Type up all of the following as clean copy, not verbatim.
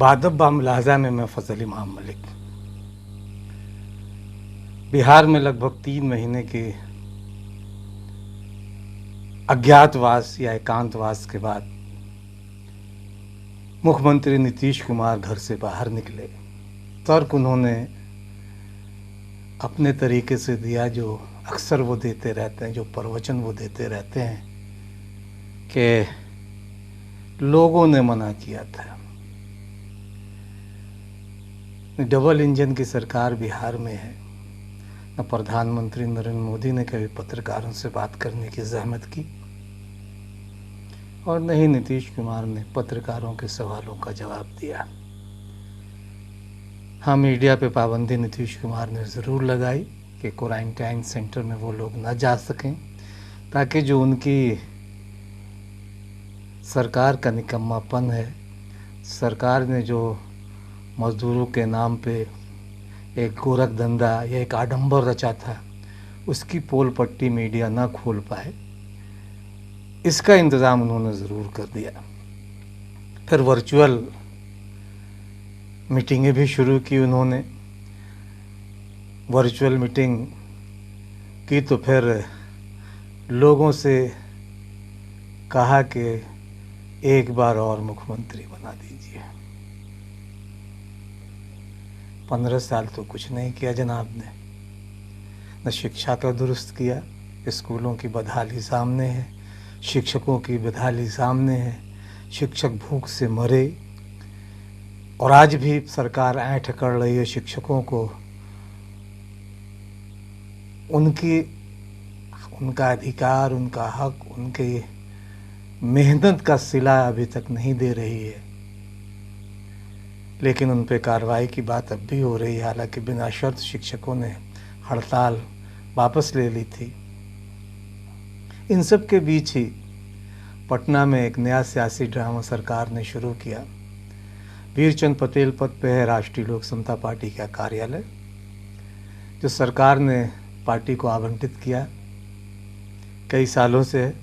बादब बामलाजा में मैं फजल इमाम मलिक। बिहार में लगभग 3 महीने के अज्ञातवास या एकांतवास के बाद मुख्यमंत्री नीतीश कुमार घर से बाहर निकले। तर्क उन्होंने अपने तरीके से दिया जो अक्सर वो देते रहते हैं, जो प्रवचन वो देते रहते हैं कि लोगों ने मना किया था। डबल इंजन की सरकार बिहार में है। न प्रधानमंत्री नरेंद्र मोदी ने कभी पत्रकारों से बात करने की जहमत की और न ही नीतीश कुमार ने पत्रकारों के सवालों का जवाब दिया। हाँ, मीडिया पे पाबंदी नीतीश कुमार ने ज़रूर लगाई कि क्वारंटाइन सेंटर में वो लोग न जा सकें, ताकि जो उनकी सरकार का निकम्मापन है, सरकार ने जो मज़दूरों के नाम पे एक गोरख धंधा या एक आडंबर रचा था, उसकी पोल पट्टी मीडिया ना खोल पाए, इसका इंतज़ाम उन्होंने ज़रूर कर दिया। फिर वर्चुअल मीटिंगें भी शुरू की उन्होंने। वर्चुअल मीटिंग की तो फिर लोगों से कहा कि एक बार और मुख्यमंत्री बना दीजिए। 15 साल तो कुछ नहीं किया जनाब ने। न शिक्षा का दुरुस्त किया, स्कूलों की बदहाली सामने है, शिक्षकों की बदहाली सामने है, शिक्षक भूख से मरे और आज भी सरकार ऐंठ कर रही है शिक्षकों को उनका अधिकार, उनका हक, उनके मेहनत का सिला अभी तक नहीं दे रही है। लेकिन उन पे कार्रवाई की बात अब भी हो रही है, हालांकि बिना शर्त शिक्षकों ने हड़ताल वापस ले ली थी। इन सब के बीच ही पटना में एक नया सियासी ड्रामा सरकार ने शुरू किया। वीरचंद पटेल पथ पे है राष्ट्रीय लोक समता पार्टी का कार्यालय, जो सरकार ने पार्टी को आवंटित किया कई सालों से।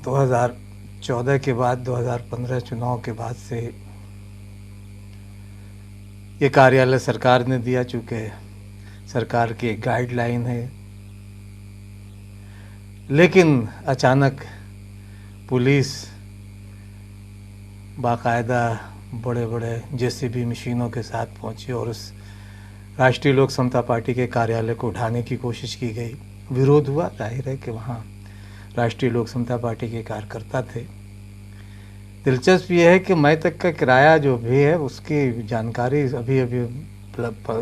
2014 के बाद 2015 चुनाव के बाद से ये कार्यालय सरकार ने दिया, चूँकि सरकार की एक गाइडलाइन है। लेकिन अचानक पुलिस बाकायदा बड़े बड़े जेसीबी मशीनों के साथ पहुंची और उस राष्ट्रीय लोक समता पार्टी के कार्यालय को उठाने की कोशिश की गई। विरोध हुआ, जाहिर है कि वहाँ राष्ट्रीय लोक समता पार्टी के कार्यकर्ता थे। दिलचस्प ये है कि मई तक का किराया जो भी है उसकी जानकारी अभी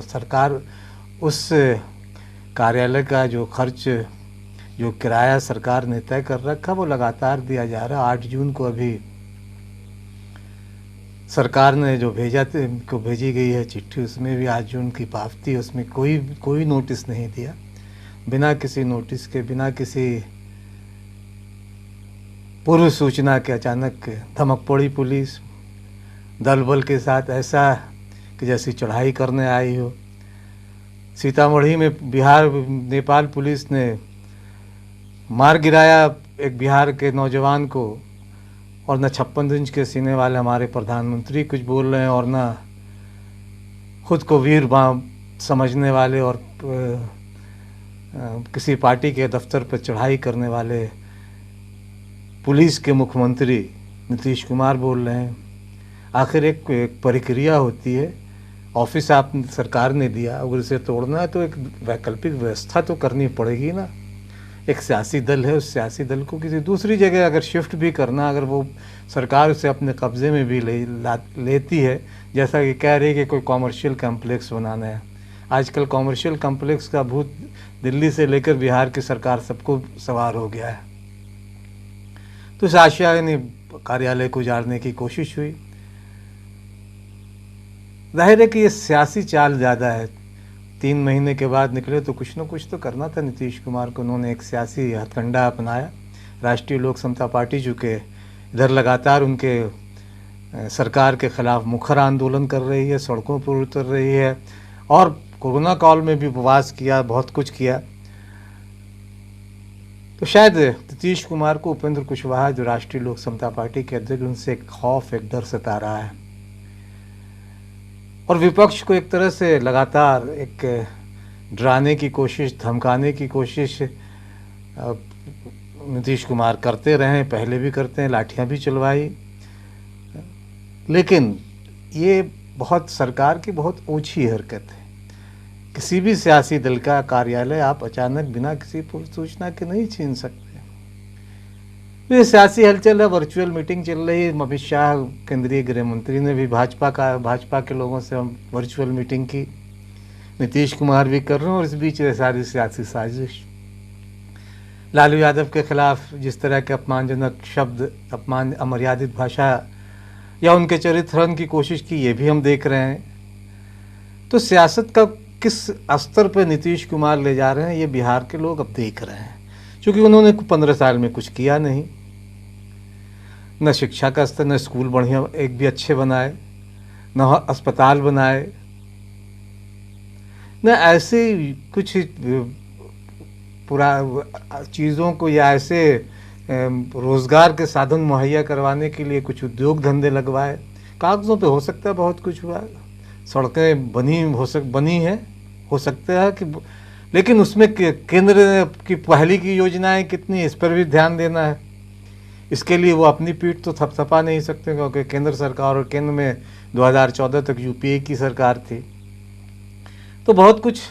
सरकार उस कार्यालय का जो खर्च, जो किराया सरकार ने तय कर रखा, वो लगातार दिया जा रहा है। 8 जून को अभी सरकार ने जो भेजी गई है चिट्ठी, उसमें भी 8 जून की पावती, उसमें कोई नोटिस नहीं दिया। बिना किसी नोटिस के, बिना किसी पूर्व सूचना के अचानक धमक पड़ी पुलिस दल बल के साथ, ऐसा कि जैसी चढ़ाई करने आई हो। सीतामढ़ी में बिहार नेपाल पुलिस ने मार गिराया एक बिहार के नौजवान को, और न 56 इंच के सीने वाले हमारे प्रधानमंत्री कुछ बोल रहे हैं और न खुद को वीर समझने वाले और किसी पार्टी के दफ्तर पर चढ़ाई करने वाले पुलिस के मुख्यमंत्री नीतीश कुमार बोल रहे हैं। आखिर एक प्रक्रिया होती है, ऑफिस आप सरकार ने दिया, अगर इसे तोड़ना है तो एक वैकल्पिक व्यवस्था तो करनी पड़ेगी ना। एक सियासी दल है, उस सियासी दल को किसी दूसरी जगह अगर शिफ्ट भी करना, अगर वो सरकार उसे अपने कब्ज़े में भी लेती है, जैसा कि कह रही है कि कोई कॉमर्शियल कम्प्लेक्स बनाना है। आजकल कॉमर्शियल कम्प्लेक्स का भूत दिल्ली से लेकर बिहार की सरकार सबको सवार हो गया है। तो इस आशय ने कार्यालय को उजाड़ने की कोशिश हुई। जाहिर है कि ये सियासी चाल ज़्यादा है। 3 महीने के बाद निकले तो कुछ न कुछ तो करना था नीतीश कुमार को। उन्होंने एक सियासी हथकंडा अपनाया। राष्ट्रीय लोक समता पार्टी चूँकि इधर लगातार उनके सरकार के खिलाफ मुखर आंदोलन कर रही है, सड़कों पर उतर रही है और कोरोना काल में भी उपवास किया, बहुत कुछ किया। तो शायद नीतीश कुमार को उपेंद्र कुशवाहा जो राष्ट्रीय लोक समता पार्टी के अध्यक्ष, उनसे एक खौफ, एक डर सता रहा है और विपक्ष को एक तरह से लगातार एक डराने की कोशिश, धमकाने की कोशिश नीतीश कुमार करते रहे, पहले भी करते हैं, लाठियां भी चलवाई। लेकिन ये बहुत सरकार की बहुत ऊंची हरकत है। किसी भी सियासी दल का कार्यालय आप अचानक बिना किसी पूर्व सूचना के नहीं छीन सकते। ये सियासी हलचल है, वर्चुअल मीटिंग चल रही है। अमित शाह केंद्रीय गृह मंत्री ने भी भाजपा के लोगों से वर्चुअल मीटिंग की, नीतीश कुमार भी कर रहे हैं और इस बीच सारी सियासी साजिश। लालू यादव के खिलाफ जिस तरह के अपमानजनक शब्द, अमर्यादित भाषा या उनके चरित्र हनन की कोशिश की, ये भी हम देख रहे हैं। तो सियासत का किस स्तर पर नीतीश कुमार ले जा रहे हैं, ये बिहार के लोग अब देख रहे हैं, क्योंकि उन्होंने 15 साल में कुछ किया नहीं। न शिक्षा का स्तर, न स्कूल बढ़िया एक भी अच्छे बनाए, न अस्पताल बनाए, न ऐसे कुछ पूरा चीज़ों को या ऐसे रोज़गार के साधन मुहैया करवाने के लिए कुछ उद्योग धंधे लगवाए। कागज़ों पे हो सकता है बहुत कुछ हुआ, सड़कें बनी हैं, हो सकता है कि, लेकिन उसमें केंद्र की पहली की योजनाएं कितनी, इस पर भी ध्यान देना है। इसके लिए वो अपनी पीठ तो थपथपा नहीं सकते, क्योंकि केंद्र सरकार और केंद्र में 2014 तक यूपीए की सरकार थी। तो बहुत कुछ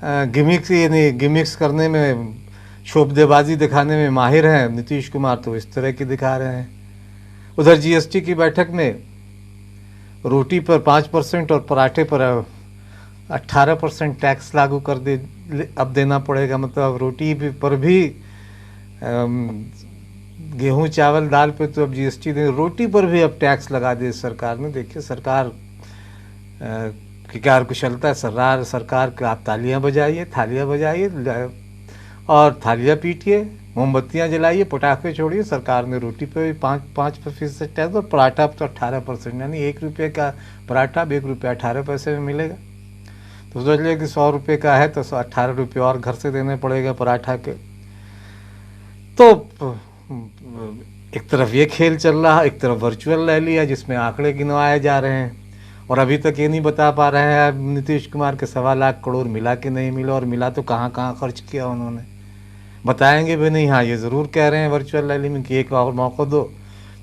गिमिक्स करने में, शोबदेबाजी दिखाने में माहिर हैं नीतीश कुमार, तो इस तरह की दिखा रहे हैं। उधर जीएसटी की बैठक में रोटी पर 5% और पराठे पर 18% टैक्स लागू कर अब देना पड़ेगा। मतलब रोटी पर भी, गेहूं चावल दाल पे तो अब जीएसटी दे, रोटी पर भी अब टैक्स लगा दिए सरकार ने। देखिए सरकार की क्या कुशलता है। सरकार के आप तालियां बजाइए, थालियां बजाइए और थालियां पीटिए, मोमबत्तियां जलाइए, पटाखे छोड़िए। सरकार ने रोटी पे भी 5% टैक्स और पराठा पर तो 18%, यानी 1 रुपये का पराठा 1 रुपया 18 पैसे में मिलेगा। तो सोच लिया कि 100 रुपये का है तो 18 रुपये और घर से देने पड़ेगा पराठा के। तो एक तरफ ये खेल चल रहा है, एक तरफ वर्चुअल रैली है जिसमें आंकड़े गिनवाए जा रहे हैं और अभी तक ये नहीं बता पा रहे हैं नीतीश कुमार के 1.25 लाख करोड़ मिला कि नहीं मिला, और मिला तो कहाँ कहाँ खर्च किया उन्होंने, बताएंगे भी नहीं। हाँ, ये ज़रूर कह रहे हैं वर्चुअल रैली में कि एक और मौका दो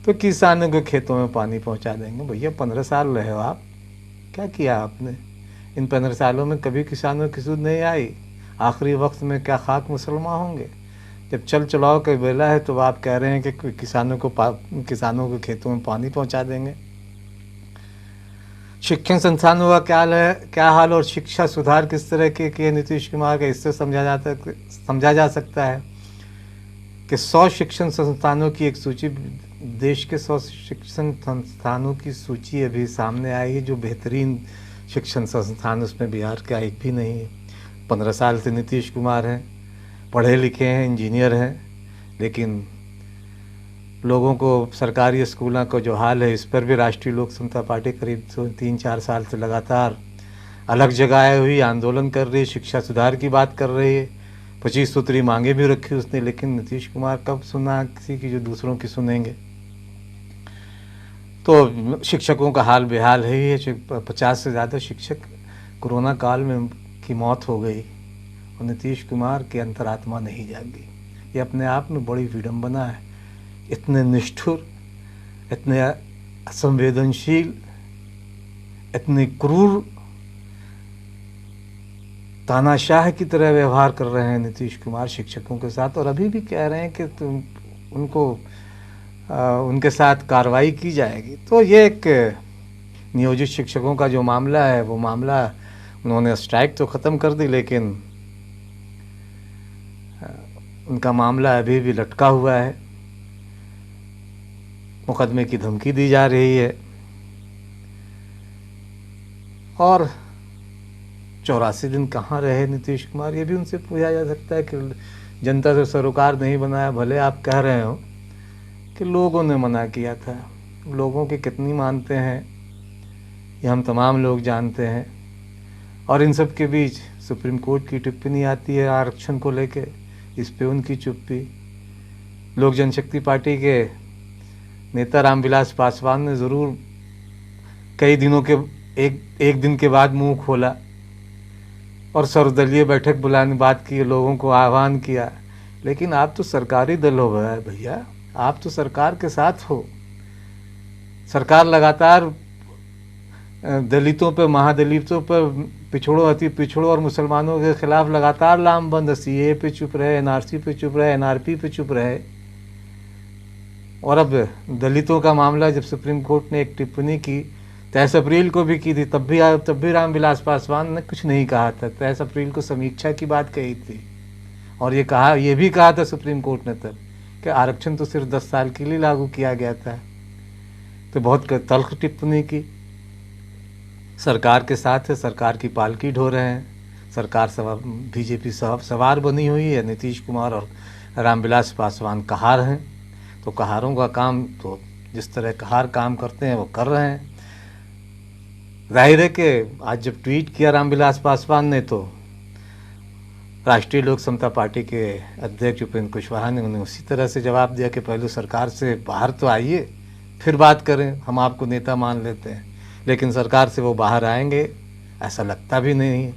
तो किसानों के खेतों में पानी पहुंचा देंगे। भैया 15 साल रहे हो आप, क्या किया आपने? इन 15 सालों में कभी किसानों की सुध नहीं आई। आखिरी वक्त में क्या खाक मुसलमान होंगे? जब चल चलाओ का बेला है तो आप कह रहे हैं कि किसानों के खेतों में पानी पहुंचा देंगे। शिक्षण संस्थानों का क्या हाल और शिक्षा सुधार किस तरह के नीतीश कुमार का, इससे समझा जा सकता है कि 100 शिक्षण संस्थानों की एक सूची, देश के 100 शिक्षण संस्थानों की सूची अभी सामने आई है जो बेहतरीन शिक्षण संस्थान, उसमें बिहार का एक भी नहीं है। 15 साल से नीतीश कुमार हैं, पढ़े लिखे हैं, इंजीनियर हैं, लेकिन लोगों को सरकारी स्कूलों का जो हाल है इस पर भी राष्ट्रीय लोक समता पार्टी करीब 3-4 साल से लगातार अलग जगह हुई आंदोलन कर रही है, शिक्षा सुधार की बात कर रही है, 25 सूत्री मांगे भी रखी उसने। लेकिन नीतीश कुमार कब सुना किसी की जो दूसरों की सुनेंगे? तो शिक्षकों का हाल बेहाल है ही है। 50 से ज़्यादा शिक्षक कोरोना काल में की मौत हो गई और नीतीश कुमार की अंतरात्मा नहीं जागी। ये अपने आप में बड़ी विडंबना है। इतने निष्ठुर, इतने असंवेदनशील, इतने क्रूर, तानाशाह की तरह व्यवहार कर रहे हैं नीतीश कुमार शिक्षकों के साथ, और अभी भी कह रहे हैं कि उनके साथ कार्रवाई की जाएगी। तो ये एक नियोजित शिक्षकों का जो मामला है, वो मामला उन्होंने स्ट्राइक तो ख़त्म कर दी, लेकिन उनका मामला अभी भी लटका हुआ है। मुकदमे की धमकी दी जा रही है और 84 दिन कहाँ रहे नीतीश कुमार, ये भी उनसे पूछा जा सकता है कि जनता से सरोकार नहीं बनाया। भले आप कह रहे हो कि लोगों ने मना किया था, लोगों की कितनी मानते हैं ये हम तमाम लोग जानते हैं। और इन सब के बीच सुप्रीम कोर्ट की टिप्पणी आती है आरक्षण को लेके इस पे उनकी चुप्पी। लोक जनशक्ति पार्टी के नेता रामविलास पासवान ने ज़रूर कई दिनों के एक दिन के बाद मुंह खोला और सर्वदलीय बैठक बुलाने बात की, लोगों को आह्वान किया, लेकिन आप तो सरकारी दल हो गया भैया, आप तो सरकार के साथ हो। सरकार लगातार दलितों पर, महादलितों पर, पिछड़ों, अति पिछड़ों और मुसलमानों के खिलाफ लगातार लामबंद, सीए पे चुप रहे, एनआरसी पे चुप रहे, एनआरपी पे चुप रहे। और अब दलितों का मामला जब सुप्रीम कोर्ट ने एक टिप्पणी की 23 अप्रैल को भी की थी, तब भी रामविलास पासवान ने कुछ नहीं कहा था। 23 अप्रैल को समीक्षा की बात कही थी और ये भी कहा था सुप्रीम कोर्ट ने तब कि आरक्षण तो सिर्फ 10 साल के लिए लागू किया गया था। तो बहुत तल्ख टिप्पणी की। सरकार के साथ है, सरकार की पालकी ढो रहे हैं, सरकार बीजेपी सवार बनी हुई है, नीतीश कुमार और रामविलास पासवान कहार हैं। तो कहारों का काम, तो जिस तरह कहार काम करते हैं वो कर रहे हैं। जाहिर है कि आज जब ट्वीट किया रामविलास पासवान ने, तो राष्ट्रीय लोक समता पार्टी के अध्यक्ष उपेंद्र कुशवाहा ने उन्हें उसी तरह से जवाब दिया कि पहले सरकार से बाहर तो आइए, फिर बात करें, हम आपको नेता मान लेते हैं। लेकिन सरकार से वो बाहर आएंगे ऐसा लगता भी नहीं है,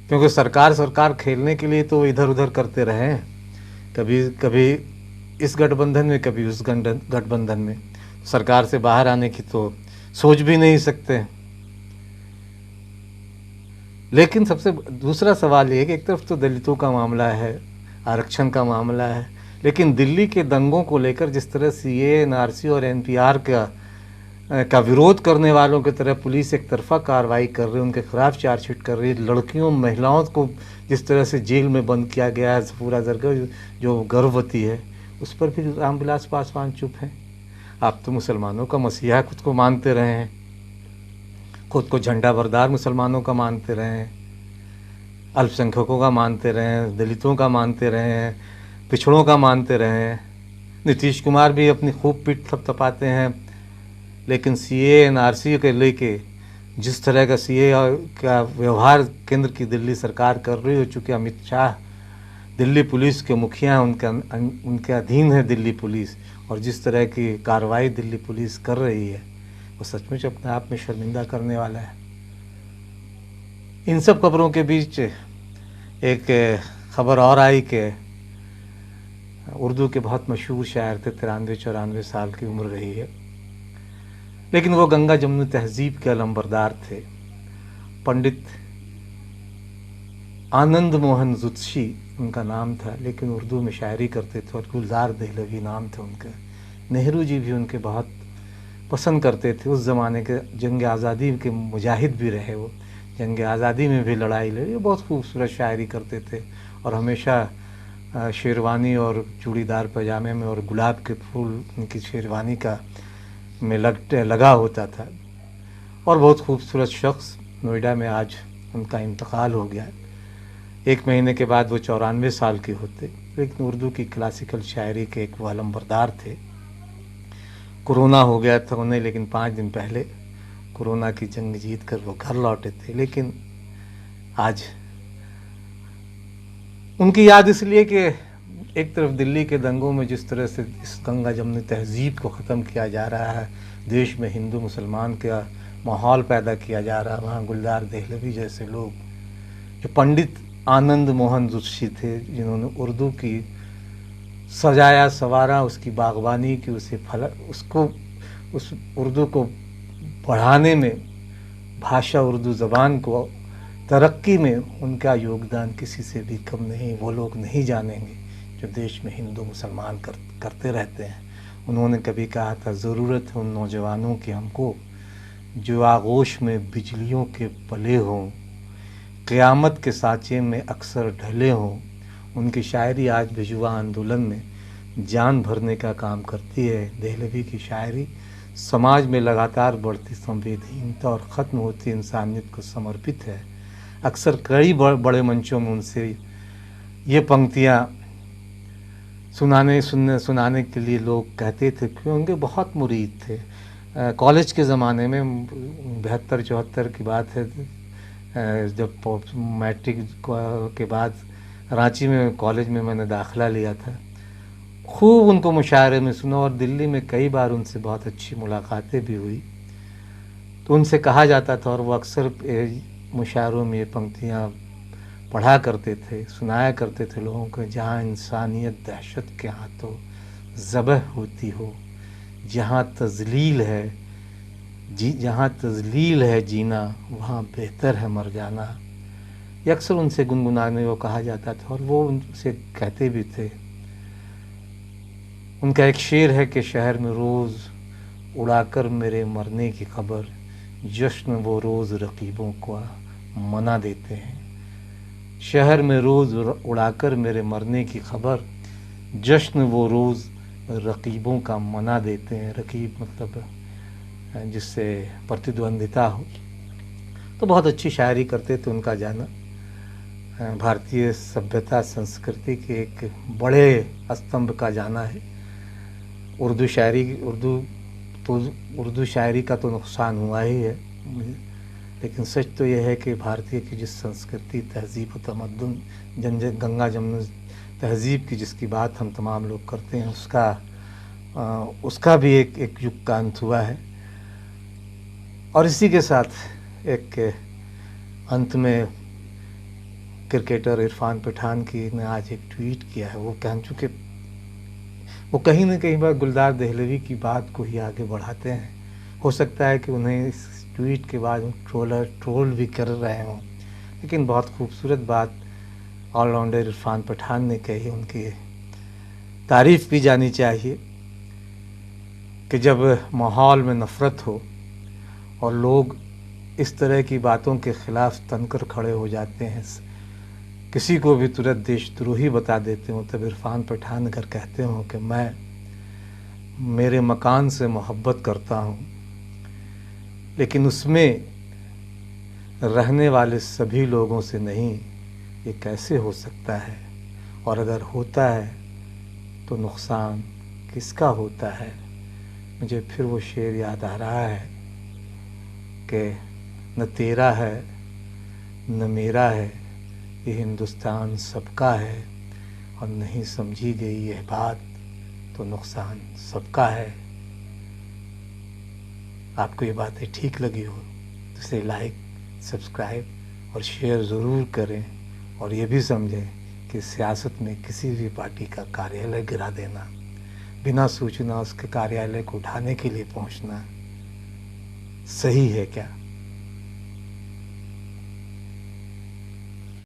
क्योंकि सरकार खेलने के लिए तो इधर उधर करते रहे हैं, कभी इस गठबंधन में, कभी उस गठबंधन में। सरकार से बाहर आने की तो सोच भी नहीं सकते। लेकिन सबसे दूसरा सवाल ये है कि एक तरफ तो दलितों का मामला है, आरक्षण का मामला है, लेकिन दिल्ली के दंगों को लेकर जिस तरह सीए, एनआरसी और एनपीआर का विरोध करने वालों की तरह पुलिस एक तरफा कार्रवाई कर रही है, उनके खिलाफ चार्जशीट कर रही है, लड़कियों महिलाओं को जिस तरह से जेल में बंद किया गया है, पूरा जगह जो गर्भवती है, उस पर भी रामविलास पासवान चुप हैं। आप तो मुसलमानों का मसीहा खुद को मानते रहे हैं, खुद को झंडा बरदार मुसलमानों का मानते रहे हैं, अल्पसंख्यकों का मानते रहे हैं, दलितों का मानते रहे हैं, पिछड़ों का मानते रहे हैं। नीतीश कुमार भी अपनी खूब पीठ थपथपाते हैं, लेकिन सीए, एनआरसी के लेके जिस तरह का सीए का व्यवहार केंद्र की दिल्ली सरकार कर रही हो, चूँकि अमित शाह दिल्ली पुलिस के मुखिया हैं, उनके अधीन है दिल्ली पुलिस, और जिस तरह की कार्रवाई दिल्ली पुलिस कर रही है वो सचमुच अपने आप में शर्मिंदा करने वाला है। इन सब खबरों के बीच एक खबर और आई कि उर्दू के बहुत मशहूर शायर थे, 93-94 साल की उम्र रही है, लेकिन वो गंगा जमुनी तहजीब के अलंबरदार थे। पंडित आनंद मोहन जुत्शी उनका नाम था, लेकिन उर्दू में शायरी करते थे और गुलजार देहलवी नाम थे उनका। नेहरू जी भी उनके बहुत पसंद करते थे। उस ज़माने के जंग आज़ादी के मुजाहिद भी रहे, वो जंग आज़ादी में भी लड़ाई लड़ी, बहुत खूबसूरत शायरी करते थे और हमेशा शेरवानी और चूड़ीदार पजामे में और गुलाब के फूल उनकी शेरवानी का में लगा होता था। और बहुत खूबसूरत शख्स, नोएडा में आज उनका इंतकाल हो गया। 1 महीने के बाद वो 94 साल के होते, लेकिन उर्दू की क्लासिकल शायरी के एक वो अलंबरदार थे। कोरोना हो गया था उन्हें, लेकिन 5 दिन पहले कोरोना की जंग जीत कर वो घर लौटे थे। लेकिन आज उनकी याद इसलिए कि एक तरफ दिल्ली के दंगों में जिस तरह से इस गंगा जमुनी तहजीब को ख़त्म किया जा रहा है, देश में हिंदू मुसलमान का माहौल पैदा किया जा रहा है, वहाँ गुलजार देहलवी जैसे लोग, जो पंडित आनंद मोहन जुत्शी थे, जिन्होंने उर्दू की सजाया संवारा, उसकी बागवानी की, उस उर्दू को बढ़ाने में, भाषा उर्दू ज़बान को तरक्की में उनका योगदान किसी से भी कम नहीं। वो लोग नहीं जानेंगे जो देश में हिंदू मुसलमान करते रहते हैं। उन्होंने कभी कहा था, ज़रूरत है उन नौजवानों की हमको जो आगोश में बिजलियों के पले हों, क़यामत के सांचे में अक्सर ढले हों। उनकी शायरी आज भी युवा आंदोलन में जान भरने का काम करती है। देहलवी की शायरी समाज में लगातार बढ़ती संवेदनशीलता और ख़त्म होती इंसानियत को समर्पित है। अक्सर कई बड़े मंचों में उनसे ये पंक्तियाँ सुनाने के लिए लोग कहते थे, क्योंकि बहुत मुरीद थे। कॉलेज के ज़माने में 72-74 की बात है, जब मैट्रिक के बाद रांची में कॉलेज में मैंने दाखिला लिया था। खूब उनको मुशायरे में सुना और दिल्ली में कई बार उनसे बहुत अच्छी मुलाकातें भी हुई। तो उनसे कहा जाता था और वो अक्सर मुशायरों में ये पंक्तियाँ पढ़ा करते थे, सुनाया करते थे लोगों को, जहाँ इंसानियत दहशत के हाथों ज़बह होती हो, जहाँ तज़लील है जीना, वहाँ बेहतर है मर जाना। ये अक्सर उनसे गुनगुनाने को कहा जाता था और वो उनसे कहते भी थे। उनका एक शेर है कि शहर में रोज़ उड़ाकर मेरे मरने की खबर, जश्न वो रोज़ रकीबों को मना देते हैं। शहर में रोज़ उड़ाकर मेरे मरने की खबर, जश्न वो रोज़ रकीबों का मना देते हैं। रकीब मतलब जिससे प्रतिद्वंदिता हो। तो बहुत अच्छी शायरी करते थे। उनका जाना भारतीय सभ्यता संस्कृति के एक बड़े स्तंभ का जाना है। उर्दू शायरी का तो नुकसान हुआ ही है, लेकिन सच तो यह है कि भारतीय की जिस संस्कृति, तहज़ीब व तमद्दुन, गंगा जमुना तहज़ीब की जिसकी बात हम तमाम लोग करते हैं, उसका भी एक युग का अंत हुआ है। और इसी के साथ एक अंत में क्रिकेटर इरफान पठान की ने आज एक ट्वीट किया है। वो कह चुके, वो कहीं न कहीं बार गुलजार दहलवी की बात को ही आगे बढ़ाते हैं। हो सकता है कि उन्हें इस ट्वीट के बाद ट्रोल भी कर रहे हों, लेकिन बहुत खूबसूरत बात ऑलराउंडर इरफान पठान ने कही। उनकी तारीफ़ की जानी चाहिए कि जब माहौल में नफ़रत हो और लोग इस तरह की बातों के ख़िलाफ़ तनकर खड़े हो जाते हैं, किसी को भी तुरंत देशद्रोही बता देते हो, तब इरफान पठान अगर कहते हो कि मैं मेरे मकान से मोहब्बत करता हूँ, लेकिन उसमें रहने वाले सभी लोगों से नहीं, ये कैसे हो सकता है? और अगर होता है तो नुकसान किसका होता है? मुझे फिर वो शेर याद आ रहा है कि न तेरा है न मेरा है, ये हिंदुस्तान सबका है, और नहीं समझी गई यह बात तो नुकसान सबका है। आपको ये बातें ठीक लगी हो तो इसे लाइक, सब्सक्राइब और शेयर ज़रूर करें, और ये भी समझें कि सियासत में किसी भी पार्टी का कार्यालय गिरा देना, बिना सूचना उसके कार्यालय को उठाने के लिए पहुंचना सही है क्या?